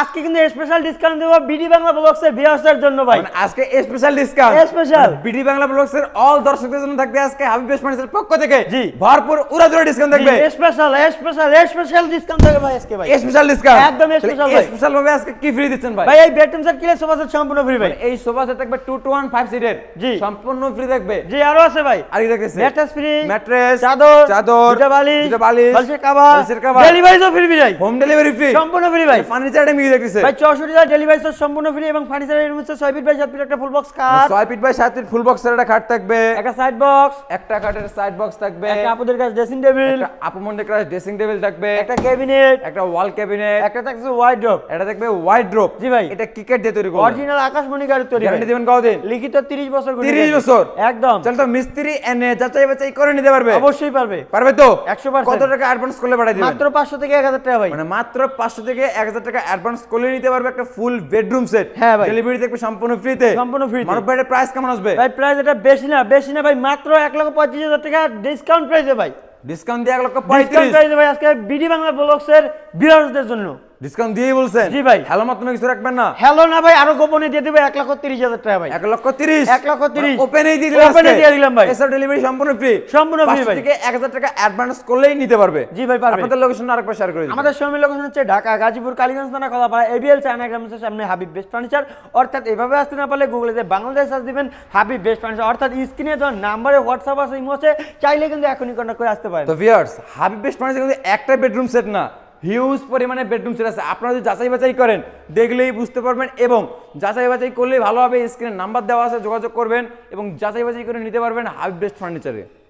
আজকে কিন্তু special discount দেব বিডি বাংলা ব্লগসের ভিউয়ার্সদের জন্য ভাই। মানে আজকে special discount special BD Bangla ব্লগসের অল দর্শকদের জন্য থাকবে আজকে হাবিব বেস্ট ফার্নিচারের পক্ষ থেকে জি ভরপুর উড়াধুরা ডিসকাউন্ট থাকবে। স্পেশাল ডিসকাউন্ট থাকবে ভাই আজকে ভাই। স্পেশাল ডিসকাউন্ট একদম স্পেশাল ভাই। স্পেশাল ভাবে আজকে কি ফ্রি দিচ্ছেন ভাই? ভাই এই বেডরুম সেট কিনে সোফা সেট সম্পূর্ণ ফ্রি ভাই। এই সোফা সেট থাকবে 2 to 1 5 সিটের জি সম্পূর্ণ ফ্রি থাকবে। জি আরো আছে ভাই। আর কি থাকতেছে? ম্যাট্রেস ফ্রি, ম্যাট্রেস, চাদর, চাদর, দুটো বালিশ, বালিশের কভার, বালিশের কভার, ডেলিভারিও ফ্রি ভাই। হোম ডেলিভারি ফ্রি সম্পূর্ণ ফ্রি ভাই। ফার্নিচার আইটেম কি থাকতেছে? ভাই 64 ডেলিভারি চার্জ সম্পূর্ণ ফ্রি এবং ফার্নিচার এর মধ্যে 6 ফিট বাই 7 ফিট একটা ফুল বক্স খাট, 6 ফিট বাই 7 ফিট ফুল বক্সের একটা খাট থাকবে, একটা সাইড বক্স, একটা খাটের সাইড বক্স থাকবে, একটা আপুদের কাছে ড্রেসিং টেবিল, একটা আপুমন্ডের ক্লাস ড্রেসিং টেবিল থাকবে, একটা ক্যাবিনেট, একটা ওয়াল ক্যাবিনেট, একটা থাকছে ওয়াইড্রপ। এটা থাকবে ওয়াইড্রোপ। জি ভাই। এটা কি কাঠ দিয়ে তৈরি করবেন? অরিজিনাল আকাশমণি গাড়ির তৈরি। গ্যারান্টি দিবেন কতদিন? লিখিত 30 বছর করে। 30 বছর একদম। চল তো মিস্ত্রি এনে যাচাই বাছাই করে নিতে পারবে? অবশ্যই পারবে। পারবে তো? 100%। কত টাকা অ্যাডভান্স করলে পাঠাই দিবেন? মাত্র 500 থেকে 1000 টাকা ভাই। মানে মাত্র 500 থেকে 1000 টাকা অ্যাডভান্স করলে নিতে পারবে একটা ফুল বেডরুম সেট। হ্যাঁ ভাই। ডেলিভারি থাকবে সম্পূর্ণ ফ্রিতে। সম্পূর্ণ ফ্রি। মানব ভাইয়ের প্রাইস কেমন আসবে? ভাই প্রাইস এটা বেশি না ভাই, মাত্র 1,25,000 টাকা ডিসকাউন্ট প্রাইসে ভাই। ডিসকাউন্ট দিয়ে 1,35,000 ডিসকাউন্ট প্রাইসে ভাই আজকে বিডি বাংলা ব্লগসের ভিউয়ার্সদের জন্য। ডিসকাউন্ট দিয়ে বলছেন? জি ভাই। হ্যালো মাত্র কিছু রাখবেন না? হ্যালো না ভাই, আরো গোপনে দিয়ে দেব 1,30,000 টাকা ভাই। 1,30,000 1,30,000 ওপেনই দিয়ে দিলাম। ওপেনে দিয়ে দিলাম ভাই। এসব ডেলিভারি সম্পূর্ণ ফ্রি। সম্পূর্ণ ফ্রি ভাই। 500 থেকে 1000 টাকা অ্যাডভান্স করলেই নিতে পারবে। জি ভাই পারবে। আপনাদের লোকেশন আরেকবার শেয়ার করে দিন। আমাদের শোরুমের লোকেশন হচ্ছে ঢাকা গাজীপুর কালীগঞ্জ থানা কলাপাড়া এবিএল চায়না গ্রামের সামনে হাবিব বেস্ট ফার্নিচার। অর্থাৎ এভাবে আসতে না পারলে গুগলে যে বাংলাদেশ সার্চ দিবেন হাবিব বেস্ট ফার্নিচার, অর্থাৎ স্ক্রিনে যখন নাম্বারে হোয়াটসঅ্যাপ আছে ইমো আছে, চাইলে কিন্তু এখনই কন্টাক্ট করে আসতে পারেন। তো ভিউয়ার্স, হাবিব বেস্ট ফার্নিচার কিন্তু একটা বেডরুম সেট না, হিউজ পরিমাণে বেডরুম সেট আছে। আপনারা যদি যাচাই বাছাই করেন দেখলেই বুঝতে পারবেন, এবং যাচাই বাছাই করলেই ভালো হবে। স্ক্রিনে নাম্বার দেওয়া আছে, যোগাযোগ করবেন এবং যাচাই বাছাই করে নিতে পারবেন হাবিব বেস্ট ফার্নিচারে।